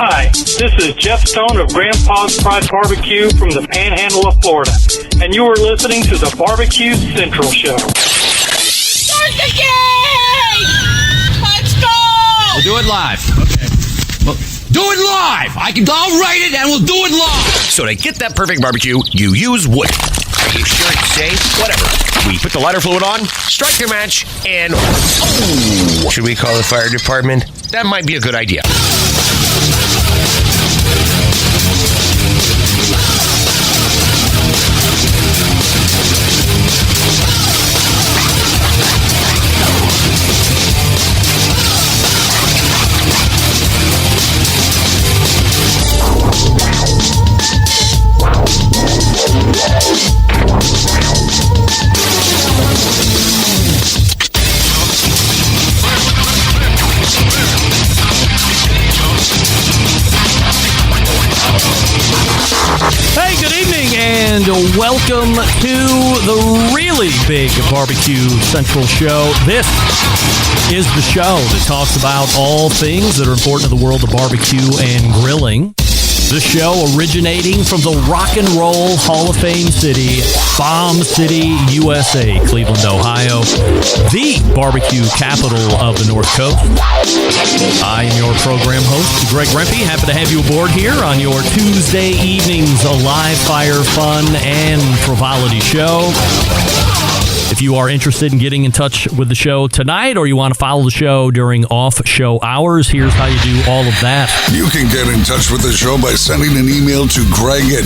Hi, this is Jeff Stone of Grandpa's Pride Barbecue from the Panhandle of Florida, and you are listening to the Barbecue Central Show. Start the game! Let's go! We'll do it live. Okay. Well, do it live! I'll write it and we'll do it live! So to get that perfect barbecue, you use wood. Are you sure it's safe? Whatever. We put the lighter fluid on, strike your match, and... Oh! Should we call the fire department? That might be a good idea. Hey, good evening, and welcome to the really big Barbecue Central Show. This is the show that talks about all things that are important to the world of barbecue and grilling. The show originating from the Rock and Roll Hall of Fame city, Bomb City, USA, Cleveland, Ohio, the barbecue capital of the North Coast. I am your program host, Greg Rempe. Happy to have you aboard here on your Tuesday evening's live fire fun and frivolity show. If you are interested in getting in touch with the show tonight, or you want to follow the show during off-show hours, here's how you do all of that. You can get in touch with the show by sending an email to Greg at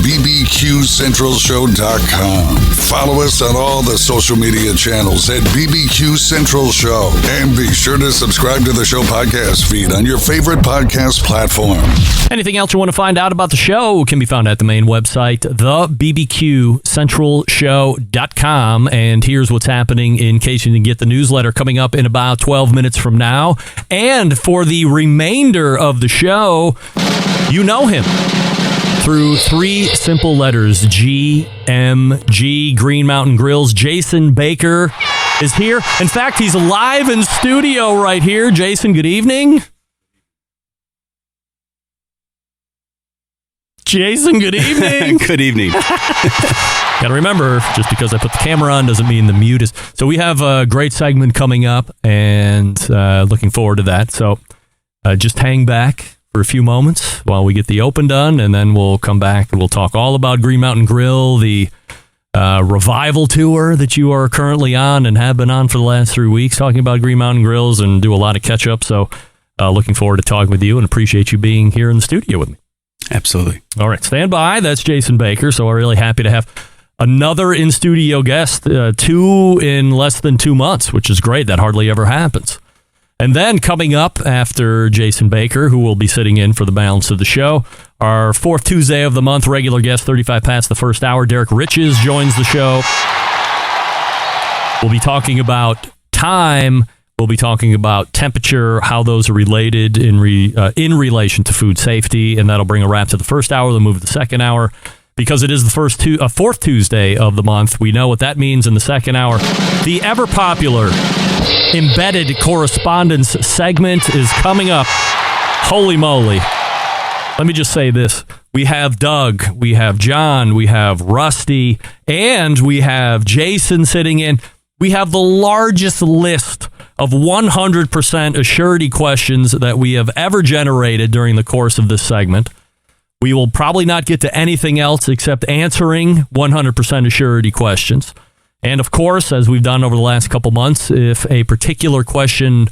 bbqcentralshow.com. Follow us on all the social media channels at BBQ Central Show. And be sure to subscribe to the show podcast feed on your favorite podcast platform. Anything else you want to find out about the show can be found at the main website, thebbqcentralshow.com. And here's what's happening in case you didn't get the newsletter coming up in about 12 minutes from now. And for the remainder of the show, you know him through three simple letters, GMG, Green Mountain Grills. Jason Baker is here. In fact, he's live in studio right here. Jason, good evening. Jason, good evening. Good evening. Got to remember, just because I put the camera on doesn't mean the mute is. So we have a great segment coming up, and looking forward to that. So just hang back for a few moments while we get the open done, and then we'll come back and we'll talk all about Green Mountain Grill, the revival tour that you are currently on and have been on for the last 3 weeks, talking about Green Mountain Grills, and do a lot of catch up. So looking forward to talking with you and appreciate you being here in the studio with me. Absolutely. All right, stand by. That's Jason Baker. So we're really happy to have another in-studio guest, two in less than 2 months, which is great. That hardly ever happens. And then coming up after Jason Baker, who will be sitting in for the balance of the show, our fourth Tuesday of the month, regular guest, 35 past the first hour, Derek Riches joins the show. We'll be talking about time. We'll be talking about temperature, how those are related in relation to food safety, and that'll bring a wrap to the first hour. Then move to the second hour. Because it is the fourth Tuesday of the month, we know what that means in the second hour. The ever-popular embedded correspondence segment is coming up. Holy moly. Let me just say this. We have Doug, we have John, we have Rusty, and we have Jason sitting in. We have the largest list of 100% assurity questions that we have ever generated during the course of this segment. We will probably not get to anything else except answering 100% assurity questions. And of course, as we've done over the last couple months, if a particular question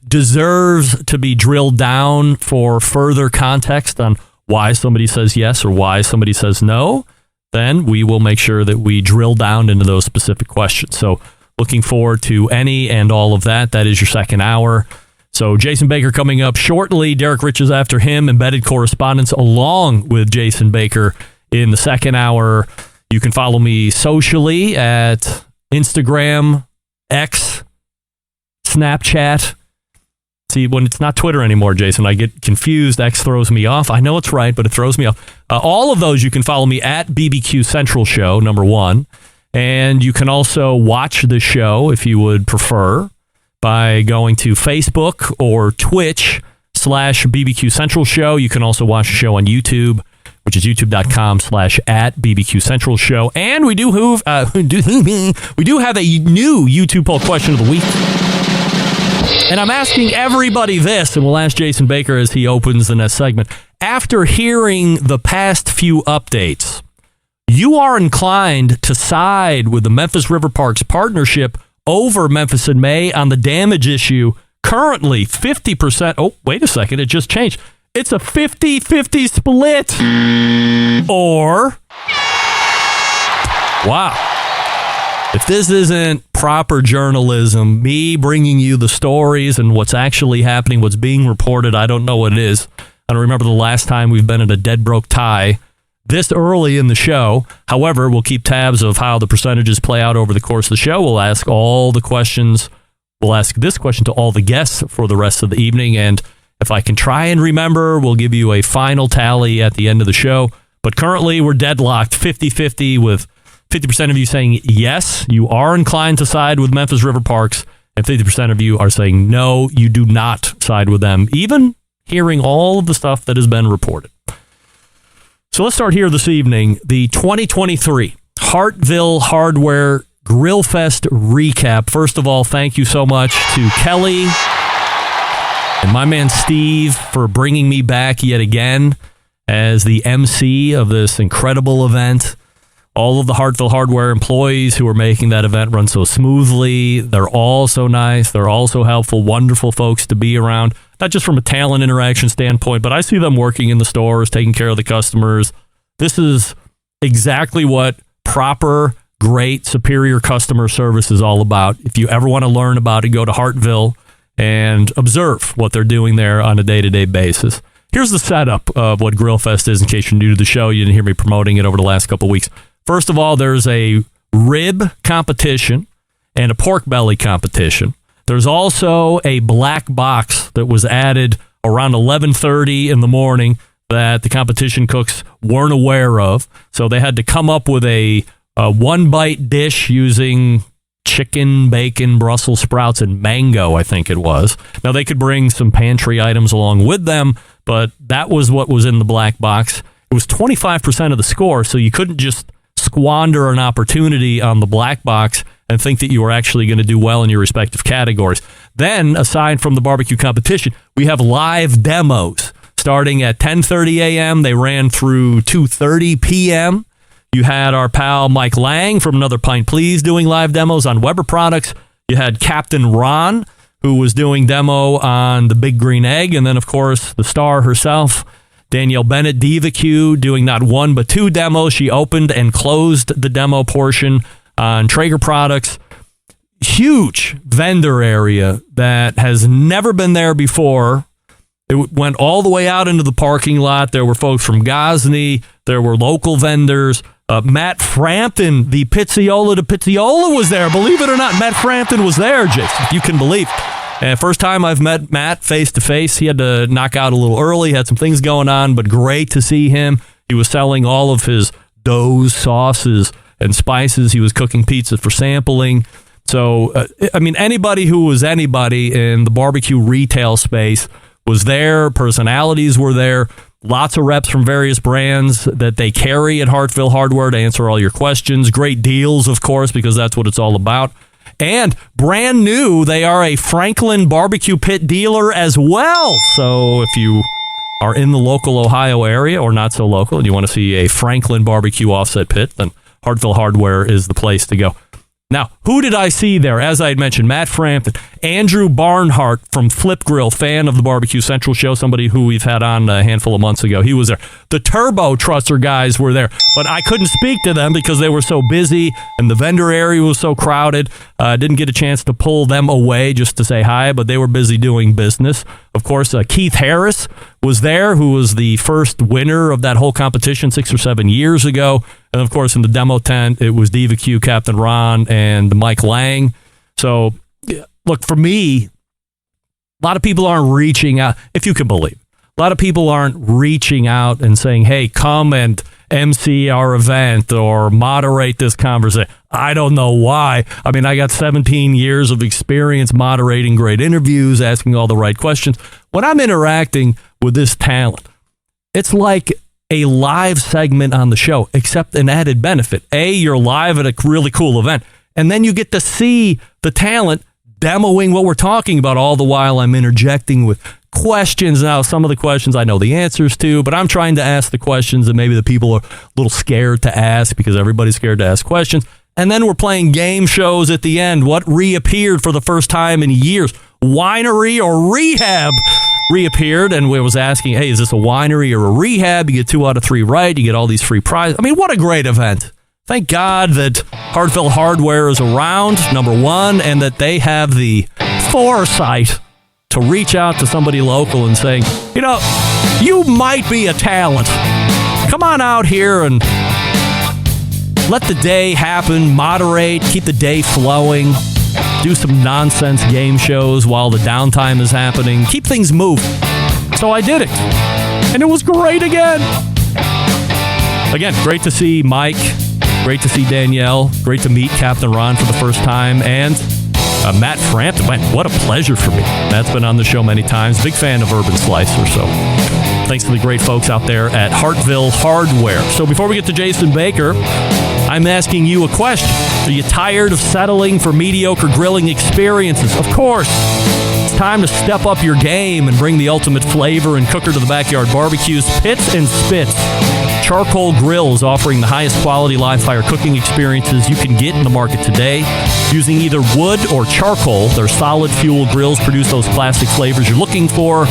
deserves to be drilled down for further context on why somebody says yes or why somebody says no, then we will make sure that we drill down into those specific questions. So looking forward to any and all of that. That is your second hour. So Jason Baker coming up shortly. Derek Riches after him. Embedded correspondence along with Jason Baker in the second hour. You can follow me socially at Instagram, X, Snapchat. See, when it's not Twitter anymore, Jason, I get confused. X throws me off. I know it's right, but it throws me off. All of those, you can follow me at BBQ Central Show, number one. And you can also watch the show, if you would prefer, by going to Facebook or Twitch, YouTube.com/BBQ Central Show. You can also watch the show on YouTube, which is youtube.com/@BBQ Central Show. And we do have a new YouTube poll question of the week. And I'm asking everybody this, and we'll ask Jason Baker as he opens the next segment. After hearing the past few updates, you are inclined to side with the Memphis River Parks partnership over Memphis in May on the damage issue. Currently, 50%. Oh, wait a second. It just changed. It's a 50-50 split. Or, wow. If this isn't proper journalism, me bringing you the stories and what's actually happening, what's being reported, I don't know what it is. I don't remember the last time we've been in a dead broke tie this early in the show. However, we'll keep tabs of how the percentages play out over the course of the show. We'll ask all the questions. We'll ask this question to all the guests for the rest of the evening. And if I can try and remember, we'll give you a final tally at the end of the show. But currently, we're deadlocked 50-50 with 50% of you saying yes, you are inclined to side with Memphis River Parks, and 50% of you are saying no, you do not side with them, even hearing all of the stuff that has been reported. So let's start here this evening. The 2023 Hartville Hardware Grill Fest recap. First of all, thank you so much to Kelly and my man Steve for bringing me back yet again as the MC of this incredible event. All of the Hartville Hardware employees who are making that event run so smoothly. They're all so nice. They're all so helpful, wonderful folks to be around, not just from a talent interaction standpoint, but I see them working in the stores, taking care of the customers. This is exactly what proper, great, superior customer service is all about. If you ever want to learn about it, go to Hartville and observe what they're doing there on a day-to-day basis. Here's the setup of what Grill Fest is in case you're new to the show. You didn't hear me promoting it over the last couple of weeks. First of all, there's a rib competition and a pork belly competition. There's also a black box that was added around 11:30 in the morning that the competition cooks weren't aware of. So they had to come up with a one-bite dish using chicken, bacon, Brussels sprouts, and mango, I think it was. Now, they could bring some pantry items along with them, but that was what was in the black box. It was 25% of the score, so you couldn't just squander an opportunity on the black box and think that you were actually going to do well in your respective categories. Then, aside from the barbecue competition, we have live demos starting at 10:30 a.m. They ran through 2:30 p.m. You had our pal Mike Lang from Another Pint Please doing live demos on Weber products. You had Captain Ron, who was doing demo on the Big Green Egg. And then, of course, the star herself, Danielle Bennett, Diva Q, doing not one but two demos. She opened and closed the demo portion on Traeger products. Huge vendor area that has never been there before. It went all the way out into the parking lot. There were folks from Gosney. There were local vendors. Matt Frampton, the Pizziola to Pizziola, was there. Believe it or not, Matt Frampton was there, Jason, if you can believe. And first time I've met Matt face-to-face. He had to knock out a little early, had some things going on, but great to see him. He was selling all of his doughs, sauces, and spices. He was cooking pizza for sampling. So, anybody who was anybody in the barbecue retail space was there. Personalities were there. Lots of reps from various brands that they carry at Hartville Hardware to answer all your questions. Great deals, of course, because that's what it's all about. And brand new, they are a Franklin barbecue pit dealer as well. So if you are in the local Ohio area or not so local and you want to see a Franklin barbecue offset pit, then Hartville Hardware is the place to go. Now, who did I see there? As I had mentioned, Matt Frampton, Andrew Barnhart from Flip Grill, fan of the Barbecue Central show, somebody who we've had on a handful of months ago. He was there. The Turbo Trusser guys were there, but I couldn't speak to them because they were so busy and the vendor area was so crowded. Didn't get a chance to pull them away just to say hi, but they were busy doing business. Of course, Keith Harris was there, who was the first winner of that whole competition 6 or 7 years ago. And, of course, in the demo tent, it was Diva Q, Captain Ron, and Mike Lang. So, look, for me, a lot of people aren't reaching out, if you can believe. A lot of people aren't reaching out and saying, hey, come and MC our event or moderate this conversation. I don't know why. I mean, I got 17 years of experience moderating great interviews, asking all the right questions. When I'm interacting with this talent, it's like a live segment on the show, except an added benefit. You're live at a really cool event, and then you get to see the talent demoing what we're talking about, all the while I'm interjecting with questions. Now, some of the questions I know the answers to, but I'm trying to ask the questions that maybe the people are a little scared to ask because everybody's scared to ask questions. And then we're playing game shows at the end. What reappeared for the first time in years? Winery or rehab reappeared, and we was asking, hey, is this a winery or a rehab? You get 2 out of 3 right. You get all these free prizes. I mean, what a great event. Thank God that Hartville Hardware is around, number one, and that they have the foresight to reach out to somebody local and saying, you know, you might be a talent. Come on out here and let the day happen, moderate, keep the day flowing, do some nonsense game shows while the downtime is happening, keep things moving. So I did it, and it was great again. Again, great to see Mike, great to see Danielle, great to meet Captain Ron for the first time, and Matt Frampton. Man, what a pleasure for me. Matt's been on the show many times. Big fan of Urban Slicer, so thanks to the great folks out there at Hartville Hardware. So before we get to Jason Baker, I'm asking you a question. Are you tired of settling for mediocre grilling experiences? Of course. It's time to step up your game and bring the ultimate flavor and cooker to the backyard barbecues. Pits and Spits Charcoal Grill is offering the highest quality live fire cooking experiences you can get in the market today. Using either wood or charcoal, their solid fuel grills produce those classic flavors you're looking for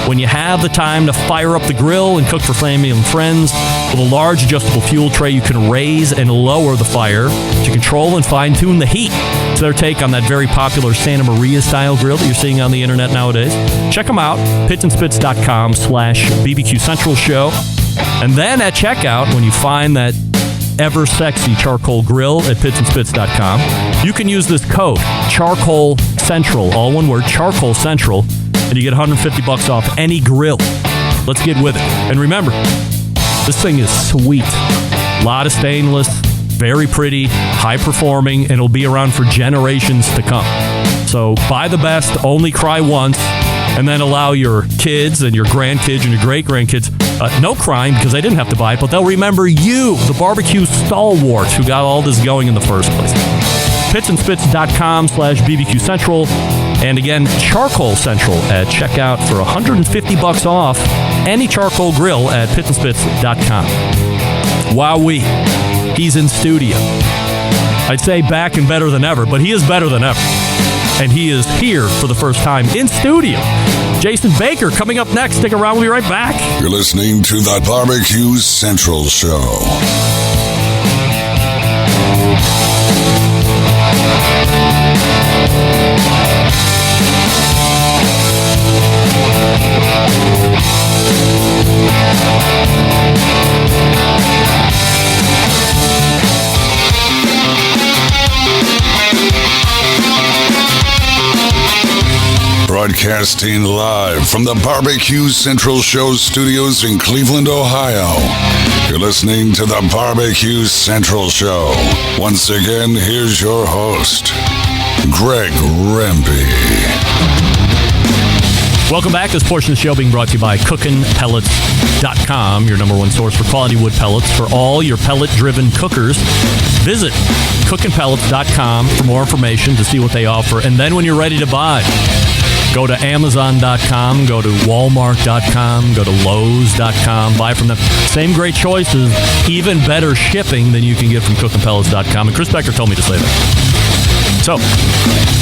when you have the time to fire up the grill and cook for family and friends. With a large adjustable fuel tray, you can raise and lower the fire to control and fine-tune the heat. It's their take on that very popular Santa Maria style grill that you're seeing on the internet nowadays. Check them out, pitsandspits.com/BBQ Central Show. And then at checkout, when you find that ever sexy charcoal grill at pitsandspits.com, you can use this code, Charcoal Central, all one word, Charcoal Central, and you get $150 off any grill. Let's get with it. And remember, this thing is sweet. A lot of stainless, very pretty, high performing, and it'll be around for generations to come. So buy the best, only cry once, and then allow your kids and your grandkids and your great-grandkids no crying because they didn't have to buy it, but they'll remember you, the barbecue stalwarts who got all this going in the first place. pitsandspits.com/BBQ Central. And again, Charcoal Central at checkout for $150 off any charcoal grill at pitsandspits.com. Wowee, he's in studio. I'd say back and better than ever, but he is better than ever. And he is here for the first time in studio. Jason Baker coming up next. Stick around. We'll be right back. You're listening to the Barbecue Central Show. Broadcasting live from the Barbecue Central Show studios in Cleveland, Ohio. You're listening to the Barbecue Central Show. Once again, here's your host, Greg Rempe. Welcome back. This portion of the show being brought to you by cookinpellets.com, your number one source for quality wood pellets for all your pellet-driven cookers. Visit cookinpellets.com for more information to see what they offer. And then when you're ready to buy, go to Amazon.com, go to Walmart.com, go to Lowe's.com, buy from them. Same great choices, even better shipping than you can get from cookinpellets.com. And Chris Becker told me to say that. So,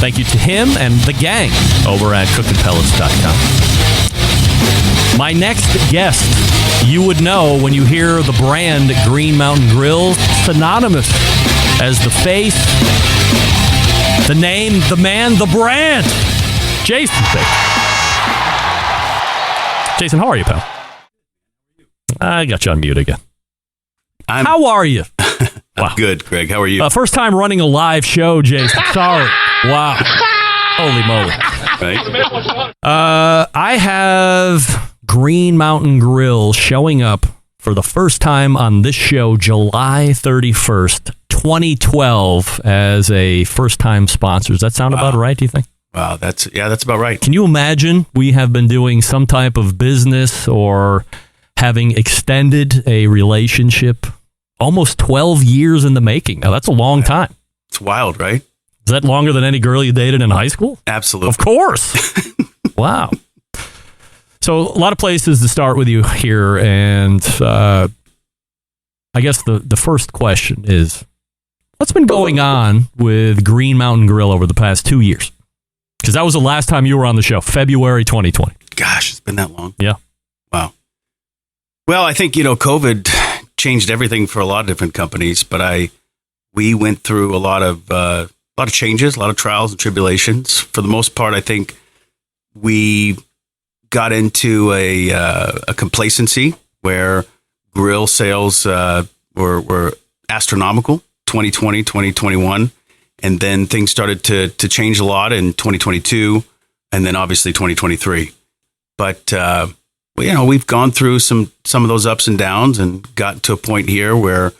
thank you to him and the gang over at cookinpellets.com. My next guest, you would know when you hear the brand Green Mountain Grill, synonymous as the face, the name, the man, the brand. Jason Baker. Jason, how are you, pal? I got you on mute again. How are you? Wow. Good, Greg. How are you? First time running a live show, Jason. Sorry. Wow. Holy moly. Right? I have Green Mountain Grill showing up for the first time on this show, July 31st, 2012, as a first-time sponsor. Does that sound about right, do you think? Wow, that's about right. Can you imagine we have been doing some type of business or having extended a relationship almost 12 years in the making? Now, that's a long time. It's wild, right? Is that longer than any girl you dated in high school? Absolutely. Of course. Wow. So a lot of places to start with you here, and I guess the first question is, what's been going on with Green Mountain Grill over the past 2 years? Because that was the last time you were on the show, February 2020. Gosh, it's been that long. Yeah. Wow. Well, I think, COVID changed everything for a lot of different companies, but we went through a lot of changes, a lot of trials and tribulations. For the most part, I think we got into a complacency where grill sales were astronomical, 2020, 2021. And then things started to change a lot in 2022 and then obviously 2023. But, we've gone through some of those ups and downs and gotten to a point here where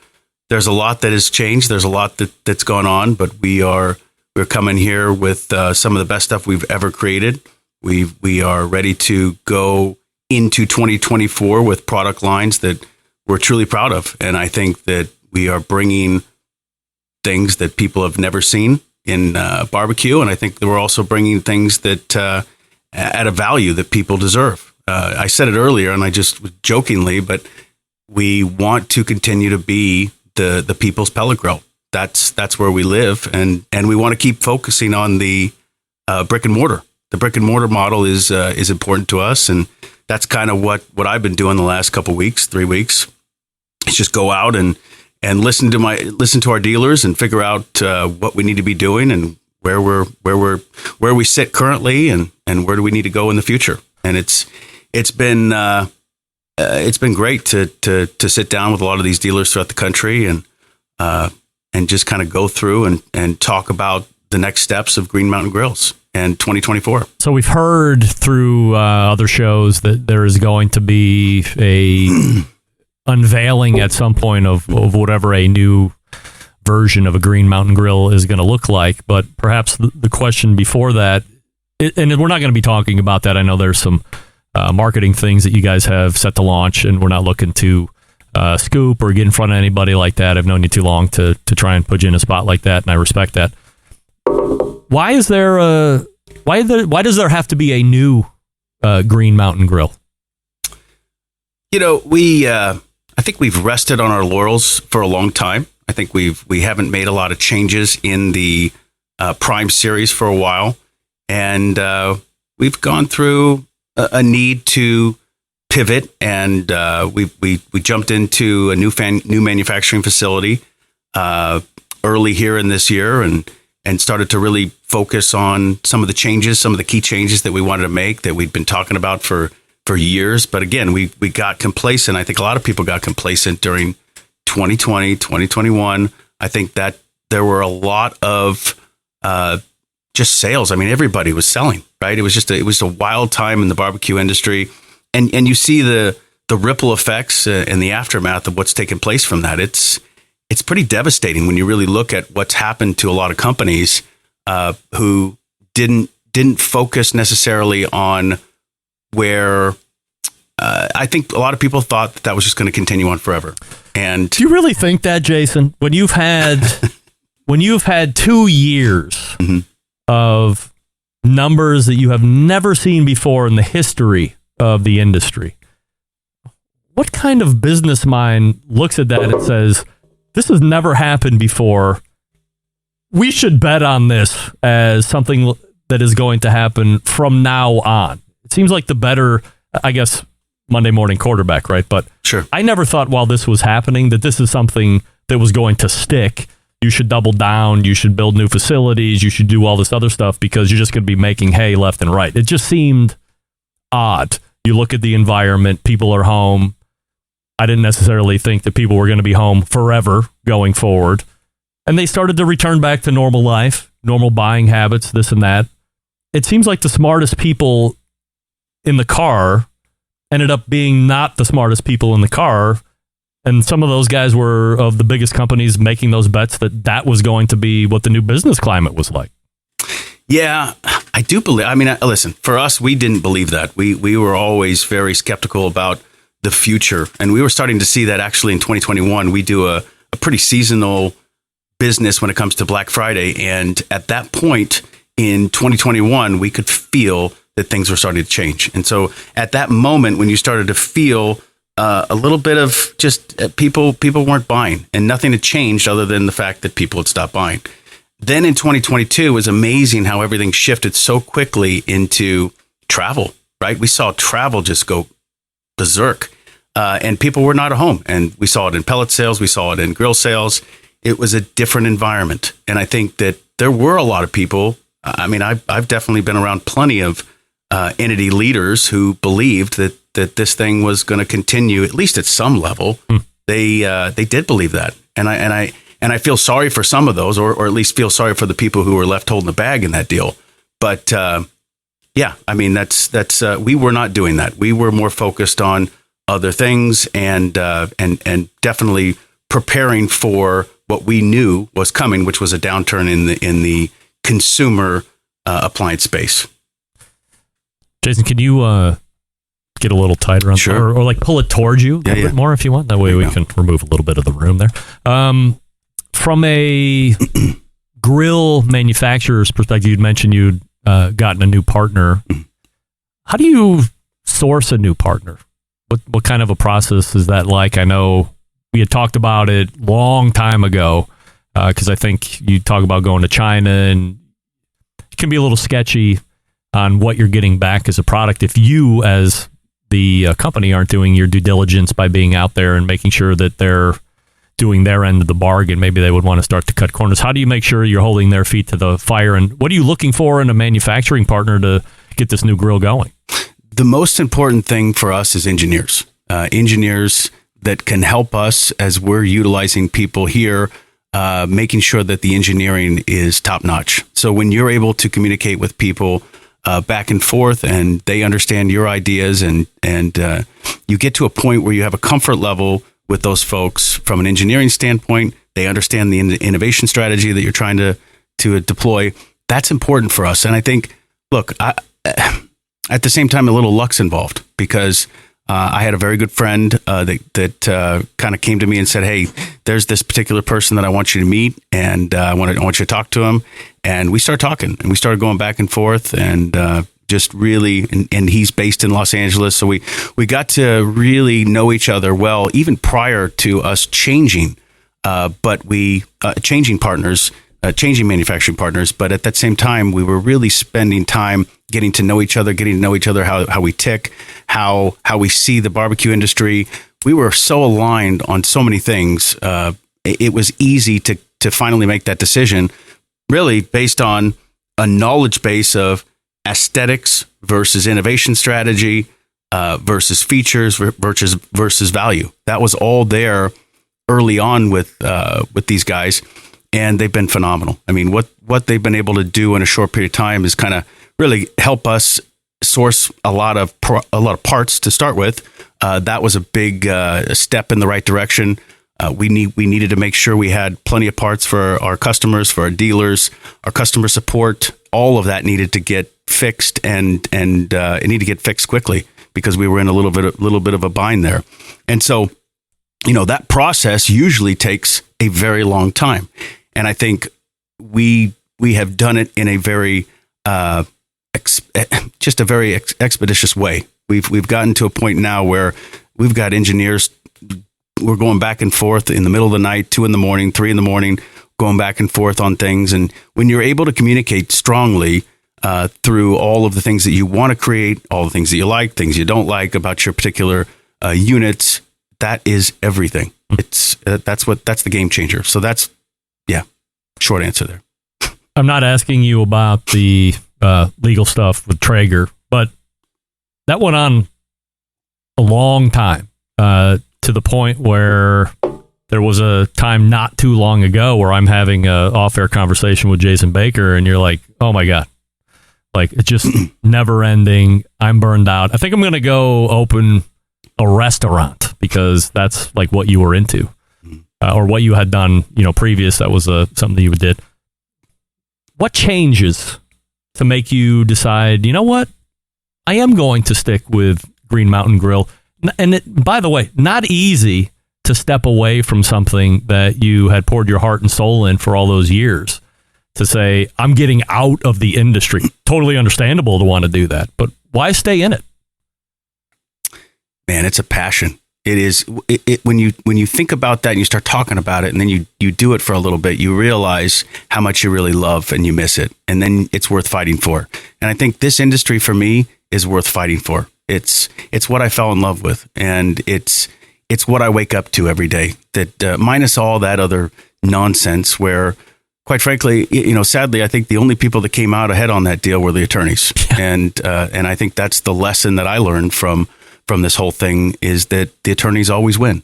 there's a lot that has changed. There's a lot that's gone on, but we're coming here with some of the best stuff we've ever created. We are ready to go into 2024 with product lines that we're truly proud of. And I think that we are bringing things that people have never seen in barbecue. And I think that we're also bringing things that at a value that people deserve. I said it earlier, and I just jokingly, but we want to continue to be the people's pellet grill. That's where we live, and we want to keep focusing on the brick and mortar. The brick and mortar model is important to us, and that's kind of what I've been doing the last couple weeks, 3 weeks. It's just go out and listen to our dealers and figure out what we need to be doing and where we sit currently and where do we need to go in the future. And it's been great to sit down with a lot of these dealers throughout the country and just kind of go through and talk about the next steps of Green Mountain Grills and 2024. So we've heard through other shows that there is going to be a unveiling at some point of whatever a new version of a Green Mountain Grill is going to look like. But perhaps the question before that, and we're not going to be talking about that. I know there's some marketing things that you guys have set to launch, and we're not looking to scoop or get in front of anybody like that. I've known you too long to try and put you in a spot like that, and I respect that. Why does there have to be a new Green Mountain Grill? I think we've rested on our laurels for a long time. I think we haven't made a lot of changes in the Prime series for a while, and we've gone through a need to pivot, and we jumped into a new manufacturing facility early here in this year, and started to really focus on some of the key changes that we wanted to make that we'd been talking about for years. But again, we got complacent. I think a lot of people got complacent during 2020, 2021. I think that there were a lot of just sales. I mean, everybody was selling, right? It was a wild time in the barbecue industry. And you see the ripple effects and the aftermath of what's taken place from that. It's pretty devastating when you really look at what's happened to a lot of companies who didn't focus necessarily on where I think a lot of people thought that was just going to continue on forever. And do you really think that, Jason? When you've had 2 years of numbers that you have never seen before in the history of the industry, what kind of business mind looks at that and says, this has never happened before, we should bet on this as something that is going to happen from now on? It seems like the better, I guess, Monday morning quarterback, right? But sure, I never thought while this was happening that this is something that was going to stick. You should double down. You should build new facilities. You should do all this other stuff because you're just going to be making hay left and right. It just seemed odd. You look at the environment, people are home. I didn't necessarily think that people were going to be home forever going forward. And they started to return back to normal life, normal buying habits, this and that. It seems like the smartest people in the car ended up being not the smartest people in the car And some of those guys were of the biggest companies making those bets that was going to be what the new business climate was like. Yeah, I do believe. I mean, listen, for us, we didn't believe that. We were always very skeptical about the future. And we were starting to see that actually in 2021. We do a pretty seasonal business when it comes to Black Friday. And at that point in 2021, we could feel that things were starting to change. And so at that moment, when you started to feel a little bit of just people weren't buying, and nothing had changed other than the fact that people had stopped buying. Then in 2022, it was amazing how everything shifted so quickly into travel, right? We saw travel just go berserk, and people were not at home. And we saw it in pellet sales. We saw it in grill sales. It was a different environment. And I think that there were a lot of people. I mean, I've definitely been around plenty of entity leaders who believed that this thing was going to continue, at least at some level. They did believe that. And I feel sorry for some of those, or at least feel sorry for the people who were left holding the bag in that deal. But yeah, I mean, that's we were not doing that. We were more focused on other things and definitely preparing for what we knew was coming, which was a downturn in the consumer appliance space. Jason, can you get a little tighter on Sure. or like pull it towards you a little bit more if you want? That way we can remove a little bit of the room there. From a grill manufacturer's perspective, you'd mentioned you'd gotten a new partner. How do you source a new partner? What kind of a process is that like? I know we had talked about it long time ago because I think you talk about going to China, and it can be a little sketchy on what you're getting back as a product if you as the company aren't doing your due diligence by being out there and making sure that they're doing their end of the bargain. Maybe they would want to start to cut corners. How do you make sure you're holding their feet to the fire? And what are you looking for in a manufacturing partner to get this new grill going? The most important thing for us is engineers. Engineers that can help us as we're utilizing people here, making sure that the engineering is top notch. So when you're able to communicate with people back and forth, and they understand your ideas, and you get to a point where you have a comfort level with those folks from an engineering standpoint, they understand the innovation strategy that you're trying to deploy. That's important for us. And I think, look, at the same time, a little luck's involved, because I had a very good friend that kind of came to me and said, "Hey, there's this particular person that I want you to meet, and I want you to talk to him." And we started talking, and we started going back and forth, and just really, and he's based in Los Angeles, so we got to really know each other well, even prior to us changing. But we changing partners. Changing manufacturing partners, but at that same time, we were really spending time getting to know each other, how we tick, how we see the barbecue industry. We were so aligned on so many things. It was easy to finally make that decision, really based on a knowledge base of aesthetics versus innovation strategy versus features versus value. That was all there early on with these guys. And they've been phenomenal. I mean, what they've been able to do in a short period of time is kind of really help us source a lot of parts to start with. That was a big step in the right direction. We needed to make sure we had plenty of parts for our customers, for our dealers, our customer support. All of that needed to get fixed, and it needed to get fixed quickly because we were in a little bit of a bind there. And so, that process usually takes a very long time. And I think we have done it in a very expeditious way. We've gotten to a point now where we've got engineers. We're going back and forth in the middle of the night, 2 a.m, 3 a.m, going back and forth on things. And when you're able to communicate strongly through all of the things that you want to create, all the things that you like, things you don't like about your particular units, that is everything. It's that's the game changer. So that's short answer there. I'm not asking you about the legal stuff with Traeger, but that went on a long time to the point where there was a time not too long ago where I'm having a off-air conversation with Jason Baker, and you're like, "Oh my God, like it's just never ending. I'm burned out. I think I'm going to go open a restaurant because that's like what you were into, or what you had done, previous. That was something that you did. What changes to make you decide, you know what? I am going to stick with Green Mountain Grill. And by the way, not easy to step away from something that you had poured your heart and soul in for all those years, to say, I'm getting out of the industry. Totally understandable to want to do that, but why stay in it? Man, it's a passion. It is. When you think about that and you start talking about it, and then you do it for a little bit, you realize how much you really love and you miss it. And then it's worth fighting for. And I think this industry for me is worth fighting for. It's what I fell in love with. And it's what I wake up to every day, that minus all that other nonsense where, quite frankly, sadly, I think the only people that came out ahead on that deal were the attorneys. And I think that's the lesson that I learned from this whole thing, is that the attorneys always win.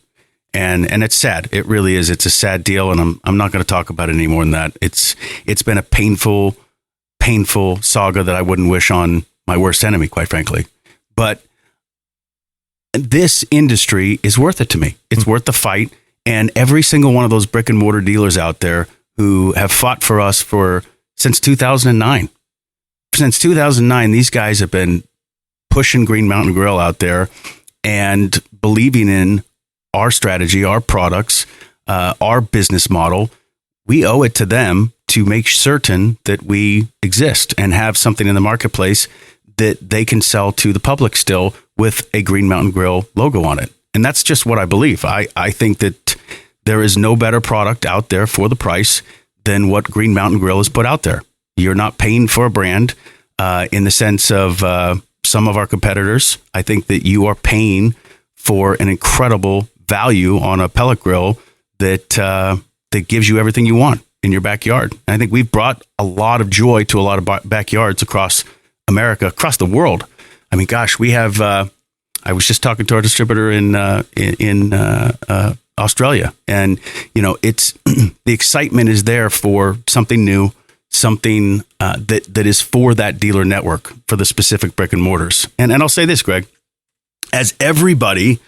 And it's sad. It really is. It's a sad deal. And I'm not going to talk about it any more than that. It's been a painful saga that I wouldn't wish on my worst enemy, quite frankly. But this industry is worth it to me. It's worth the fight. And every single one of those brick and mortar dealers out there who have fought for us since 2009. Since 2009, these guys have been pushing Green Mountain Grill out there and believing in our strategy, our products, our business model. We owe it to them to make certain that we exist and have something in the marketplace that they can sell to the public still with a Green Mountain Grill logo on it. And that's just what I believe. I think that there is no better product out there for the price than what Green Mountain Grill has put out there. You're not paying for a brand in the sense of some of our competitors. I think that you are paying for an incredible value on a pellet grill that gives you everything you want in your backyard. And I think we've brought a lot of joy to a lot of backyards across America, across the world. I mean, gosh, we have. I was just talking to our distributor in Australia, and it's the excitement is there for something new, something that is for that dealer network, for the specific brick and mortars. And I'll say this, Greg, as everybody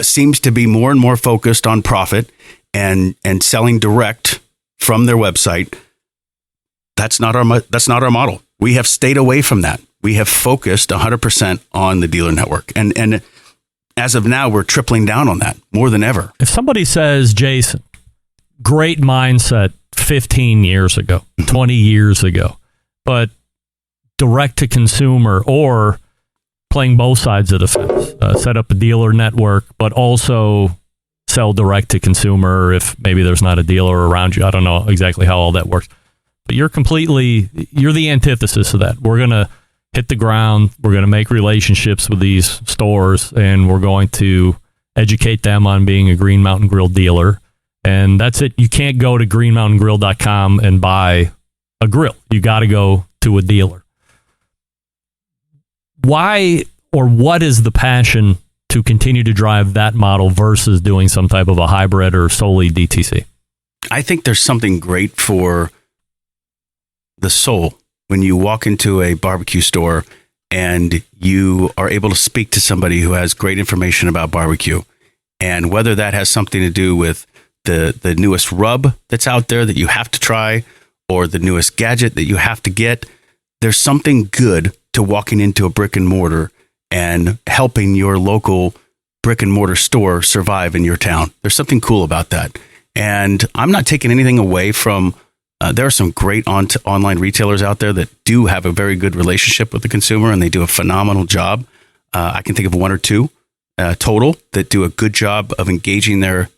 seems to be more and more focused on profit and selling direct from their website, that's not our model. We have stayed away from that. We have focused 100% on the dealer network. And as of now, we're tripling down on that more than ever. If somebody says, Jason, great mindset 15 years ago, 20 years ago, but direct to consumer, or playing both sides of the fence, set up a dealer network, but also sell direct to consumer if maybe there's not a dealer around you. I don't know exactly how all that works. But you're the antithesis of that. We're going to hit the ground. We're going to make relationships with these stores, and we're going to educate them on being a Green Mountain Grill dealer. And that's it. You can't go to greenmountaingrill.com and buy a grill. You got to go to a dealer. Why, or what is the passion to continue to drive that model versus doing some type of a hybrid or solely DTC? I think there's something great for the soul when you walk into a barbecue store and you are able to speak to somebody who has great information about barbecue. And whether that has something to do with the newest rub that's out there that you have to try, or the newest gadget that you have to get, there's something good to walking into a brick and mortar and helping your local brick and mortar store survive in your town. There's something cool about that. And I'm not taking anything away from there are some great online retailers out there that do have a very good relationship with the consumer, and they do a phenomenal job. I can think of one or two total that do a good job of engaging their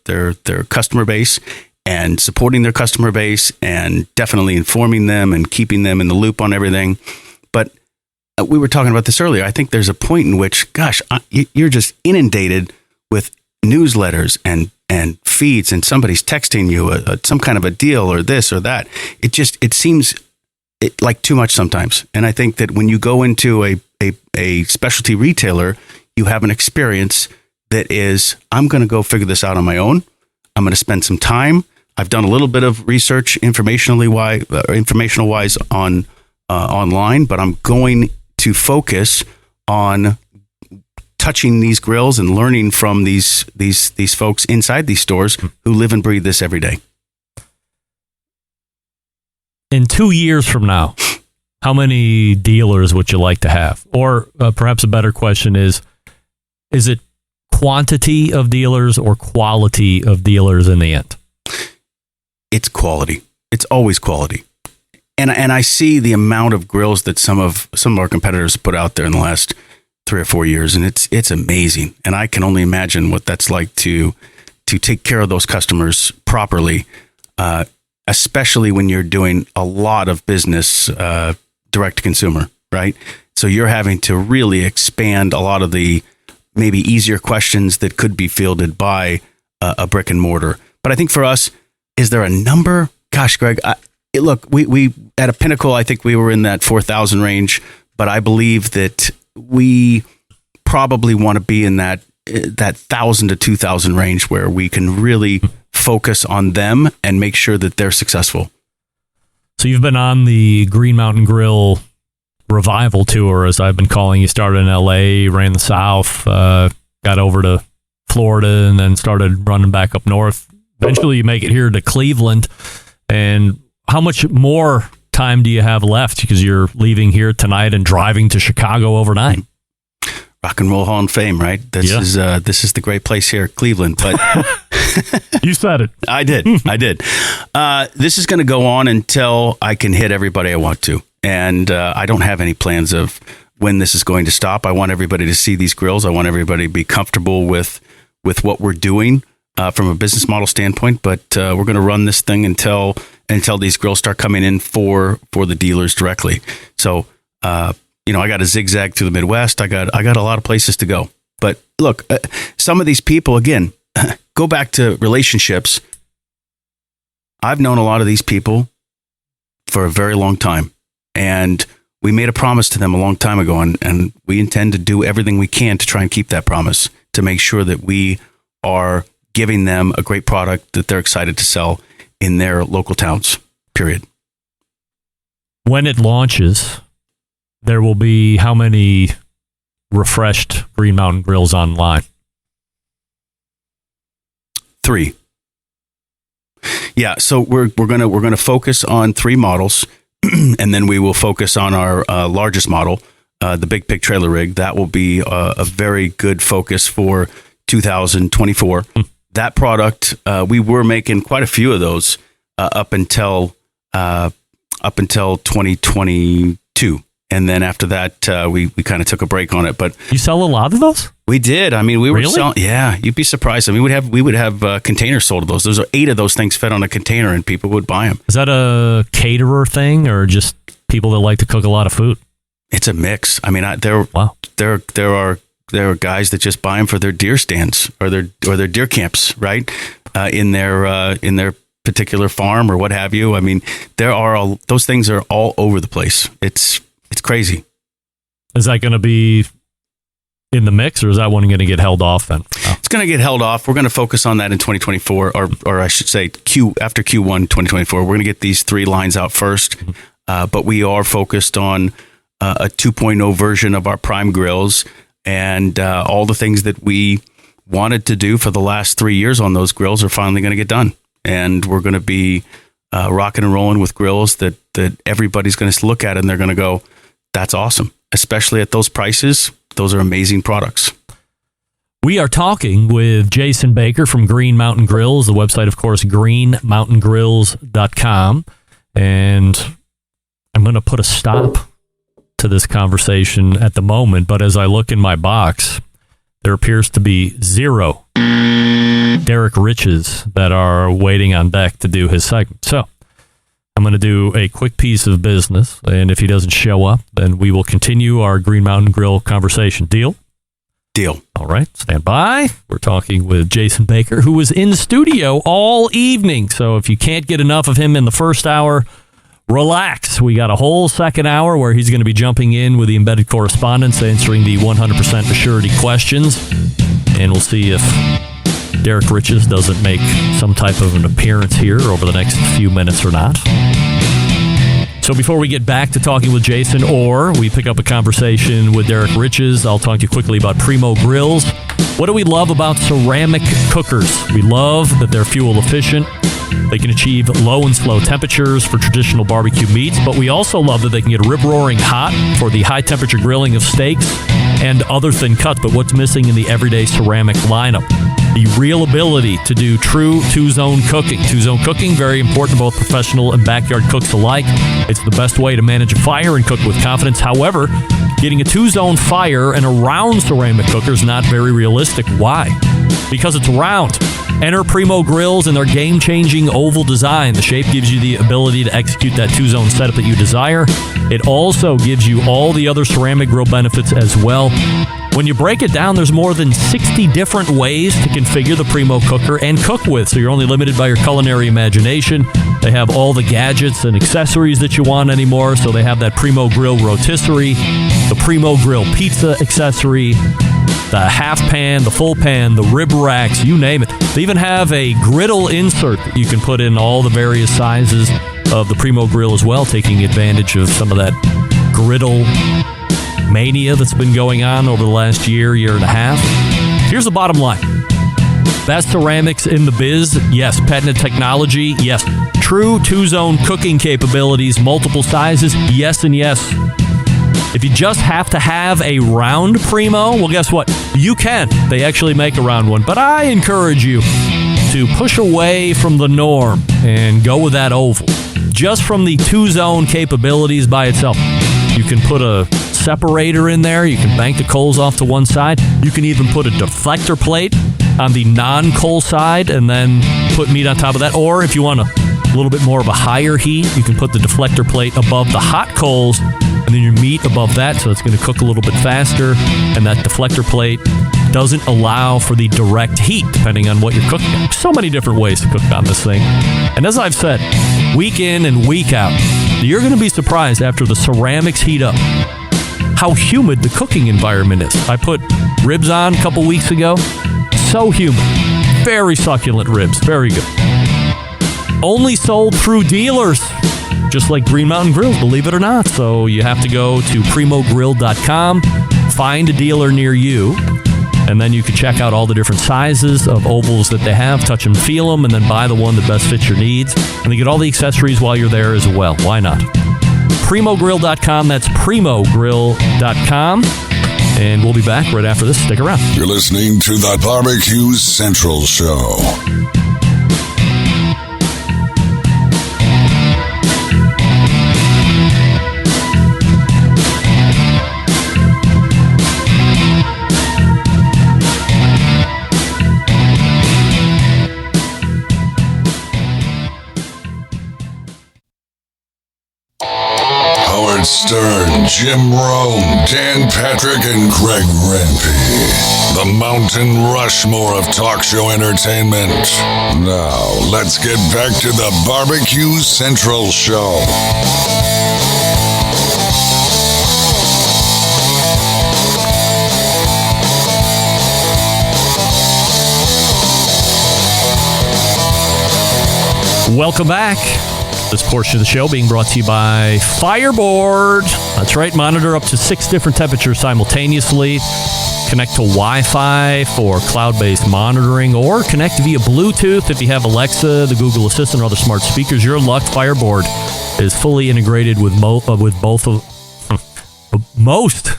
customer base and supporting their customer base, and definitely informing them and keeping them in the loop on everything. But we were talking about this earlier. I think there's a point in which, gosh, you're just inundated with newsletters and feeds, and somebody's texting you some kind of a deal or this or that. It seems like too much sometimes. And I think that when you go into a specialty retailer, you have an experience that is, I'm going to go figure this out on my own. I'm going to spend some time. I've done a little bit of research informational wise on online, but I'm going to focus on touching these grills and learning from these folks inside these stores who live and breathe this every day. In 2 years from now, how many dealers would you like to have? Or perhaps a better question is it quantity of dealers or quality of dealers in the end? It's quality. It's always quality. And I see the amount of grills that some of our competitors put out there in the last 3 or 4 years, and it's amazing. And I can only imagine what that's like to take care of those customers properly, especially when you're doing a lot of business direct to consumer, right? So you're having to really expand a lot of the maybe easier questions that could be fielded by a brick and mortar. But I think for us, is there a number? Gosh, Greg, look, we at a pinnacle, I think we were in that 4,000 range, but I believe that we probably want to be in that 1,000 to 2,000 range where we can really focus on them and make sure that they're successful. So you've been on the Green Mountain Grill revival tour, as I've been calling. You started in LA, ran the South, got over to Florida, and then started running back up north. Eventually you make it here to Cleveland. And how much more time do you have left? Because you're leaving here tonight and driving to Chicago overnight. Rock and Roll Hall of Fame, right? This is the great place here, Cleveland. But you said it. I did. This is going to go on until I can hit everybody I want to, and I don't have any plans of when this is going to stop. I want everybody to see these grills. I want everybody to be comfortable with what we're doing from a business model standpoint. But we're going to run this thing until these grills start coming in for the dealers directly. So. I got to zigzag through the Midwest. I got a lot of places to go. But look, some of these people, again, go back to relationships. I've known a lot of these people for a very long time. And we made a promise to them a long time ago. And we intend to do everything we can to try and keep that promise, to make sure that we are giving them a great product that they're excited to sell in their local towns, period. When it launches, there will be how many refreshed Green Mountain Grills online? 3. Yeah, so we're gonna focus on 3 models, and then we will focus on our largest model, the Big Pig Trailer Rig. That will be a very good focus for 2024. That product, we were making quite a few of those up until 2022. And then after that, we kind of took a break on it. But you sell a lot of those? We did. I mean, we were really? selling. Yeah, you'd be surprised. I mean, we would have containers sold of those. There's 8 of those things fed on a container, and people would buy them. Is that a caterer thing, or just people that like to cook a lot of food? It's a mix. I mean, there are guys that just buy them for their deer stands or their deer camps, right? In their particular farm or what have you. I mean, those things are all over the place. It's crazy. Is that going to be in the mix, or is that one going to get held off then? Oh. It's going to get held off. We're going to focus on that in 2024, or I should say after Q1 2024. We're going to get these 3 lines out first, but we are focused on a 2.0 version of our Prime grills, and all the things that we wanted to do for the last 3 years on those grills are finally going to get done. And we're going to be rocking and rolling with grills that everybody's going to look at and they're going to go, that's awesome. Especially at those prices, those are amazing products. We are talking with Jason Baker from Green Mountain Grills, the website, of course, greenmountaingrills.com. And I'm going to put a stop to this conversation at the moment, but as I look in my box, there appears to be 0 Derek Riches that are waiting on deck to do his segment. So I'm going to do a quick piece of business, and if he doesn't show up, then we will continue our Green Mountain Grill conversation. Deal? Deal. All right, stand by. We're talking with Jason Baker, who was in studio all evening. So if you can't get enough of him in the first hour, relax. We got a whole second hour where he's going to be jumping in with the embedded correspondence, answering the 100% assurity questions, and we'll see if Derek Riches doesn't make some type of an appearance here over the next few minutes or not. So before we get back to talking with Jason, or we pick up a conversation with Derek Riches, I'll talk to you quickly about Primo Grills. What do we love about ceramic cookers? We love that they're fuel efficient. They can achieve low and slow temperatures for traditional barbecue meats, but we also love that they can get rip-roaring hot for the high-temperature grilling of steaks and other thin cuts. But what's missing in the everyday ceramic lineup? The real ability to do true two-zone cooking. Two-zone cooking, very important to both professional and backyard cooks alike. It's the best way to manage a fire and cook with confidence. However, getting a two-zone fire in a round ceramic cooker is not very realistic. Why? Because it's round. Enter Primo Grills and their game-changing oval design. The shape gives you the ability to execute that two-zone setup that you desire. It also gives you all the other ceramic grill benefits as well. When you break it down, there's more than 60 different ways to configure the Primo cooker and cook with, so you're only limited by your culinary imagination. They have all the gadgets and accessories that you want anymore, so they have that Primo Grill rotisserie, the Primo Grill pizza accessory, the half pan, the full pan, the rib racks, you name it. They even have a griddle insert that you can put in all the various sizes of the Primo Grill as well, taking advantage of some of that griddle mania that's been going on over the last year and a half. Here's the bottom line. Best ceramics in the biz, yes. Patented technology, yes. True two-zone cooking capabilities, multiple sizes, yes and yes. If you just have to have a round Primo, well, guess what? You can. They actually make a round one. But I encourage you to push away from the norm and go with that oval. Just from the two-zone capabilities by itself. You can put a separator in there. You can bank the coals off to one side. You can even put a deflector plate on the non-coal side and then put meat on top of that. Or if you want a little bit more of a higher heat, you can put the deflector plate above the hot coals and then your meat above that, so it's going to cook a little bit faster. And that deflector plate doesn't allow for the direct heat, depending on what you're cooking. So many different ways to cook on this thing. And as I've said, week in and week out, you're going to be surprised after the ceramics heat up how humid the cooking environment is. I put ribs on a couple weeks ago. So humid. Very succulent ribs. Very good. Only sold through dealers, just like Green Mountain Grills, believe it or not. So you have to go to primogrill.com, find a dealer near you, and then you can check out all the different sizes of ovals that they have, touch them, feel them, and then buy the one that best fits your needs. And they get all the accessories while you're there as well. Why not? primogrill.com. That's primogrill.com. And we'll be back right after this. Stick around. You're listening to the Barbecue Central Show. Howard Stern, Jim Rome, Dan Patrick, and Greg Rempe. The Mountain Rushmore of talk show entertainment. Now, let's get back to the Barbecue Central Show. Welcome back. This portion of the show being brought to you by Fireboard. That's right, monitor up to 6 different temperatures simultaneously. Connect to Wi-Fi for cloud-based monitoring, or connect via Bluetooth if you have Alexa, the Google Assistant, or other smart speakers. Your luck. Fireboard is fully integrated with most.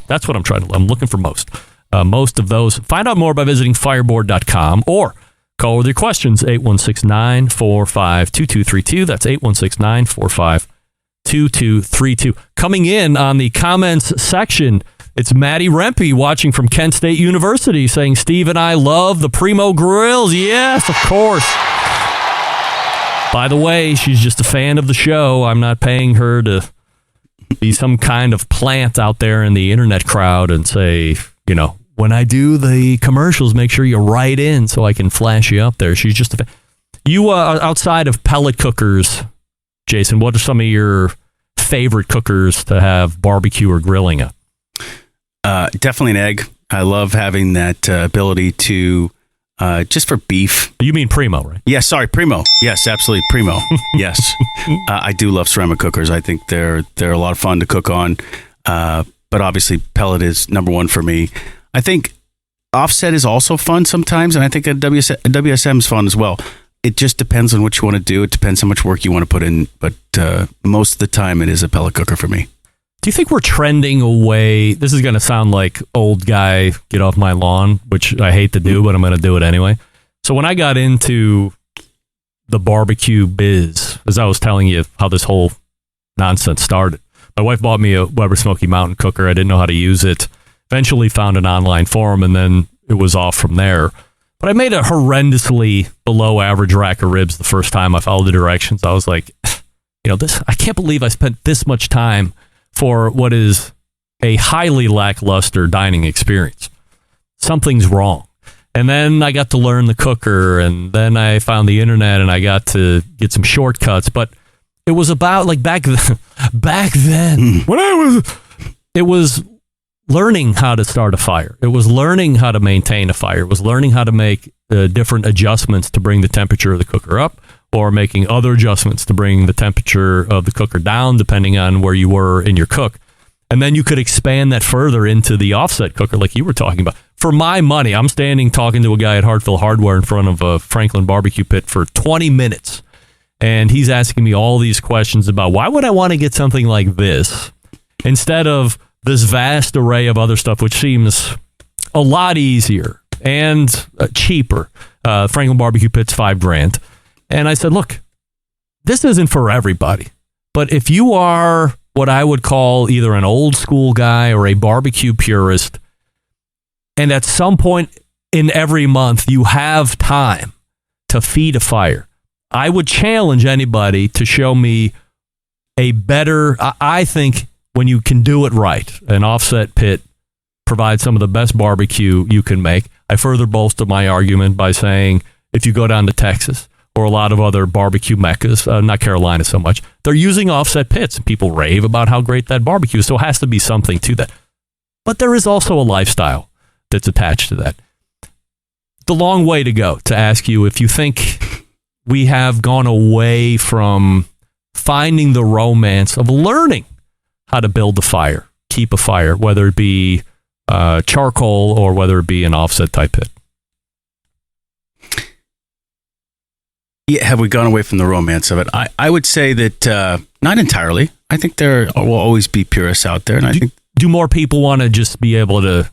That's what I'm looking for most. Most of those. Find out more by visiting fireboard.com or call with your questions, 816-945-2232. That's 816-945-2232. Coming in on the comments section, it's Maddie Rempe watching from Kent State University saying, Steve and I love the Primo Grills. Yes, of course. By the way, she's just a fan of the show. I'm not paying her to be some kind of plant out there in the internet crowd and say, you know, when I do the commercials, make sure you write in so I can flash you up there. She's just a fan. You, outside of pellet cookers, Jason, what are some of your favorite cookers to have barbecue or grilling at? Definitely an egg. I love having that ability to just for beef. You mean Primo, right? Yeah, sorry, Primo. Yes, absolutely, Primo. Yes, I do love ceramic cookers. I think they're a lot of fun to cook on. But obviously, pellet is number one for me. I think offset is also fun sometimes, and I think WSM is fun as well. It just depends on what you want to do. It depends how much work you want to put in. But most of the time, it is a pellet cooker for me. Do you think we're trending away? This is going to sound like old guy, get off my lawn, which I hate to do, but I'm going to do it anyway. So when I got into the barbecue biz, as I was telling you how this whole nonsense started, my wife bought me a Weber Smoky Mountain cooker. I didn't know how to use it. Eventually found an online forum, and then it was off from there. But I made a horrendously below average rack of ribs the first time I followed the directions. I was like, I can't believe I spent this much time for what is a highly lackluster dining experience. Something's wrong. And then I got to learn the cooker, and then I found the internet, and I got to get some shortcuts. But it was about like back then when it was learning how to start a fire. It was learning how to maintain a fire. It was learning how to make different adjustments to bring the temperature of the cooker up, or making other adjustments to bring the temperature of the cooker down, depending on where you were in your cook. And then you could expand that further into the offset cooker like you were talking about. For my money, I'm standing talking to a guy at Hartville Hardware in front of a Franklin barbecue pit for 20 minutes. And he's asking me all these questions about why would I want to get something like this instead of this vast array of other stuff, which seems a lot easier and cheaper. Franklin barbecue pit's $5,000. And I said, look, this isn't for everybody. But if you are what I would call either an old school guy or a barbecue purist, and at some point in every month you have time to feed a fire, I would challenge anybody to show me a better, I think when you can do it right, an offset pit provides some of the best barbecue you can make. I further bolster my argument by saying if you go down to Texas, or a lot of other barbecue meccas, not Carolina so much, they're using offset pits. People rave about how great that barbecue is, so it has to be something to that. But there is also a lifestyle that's attached to that. The long way to go to ask you if you think we have gone away from finding the romance of learning how to build a fire, keep a fire, whether it be charcoal or whether it be an offset type pit. Yeah, have we gone away from the romance of it? I would say that not entirely. I think there will always be purists out there, and I think do more people want to just be able to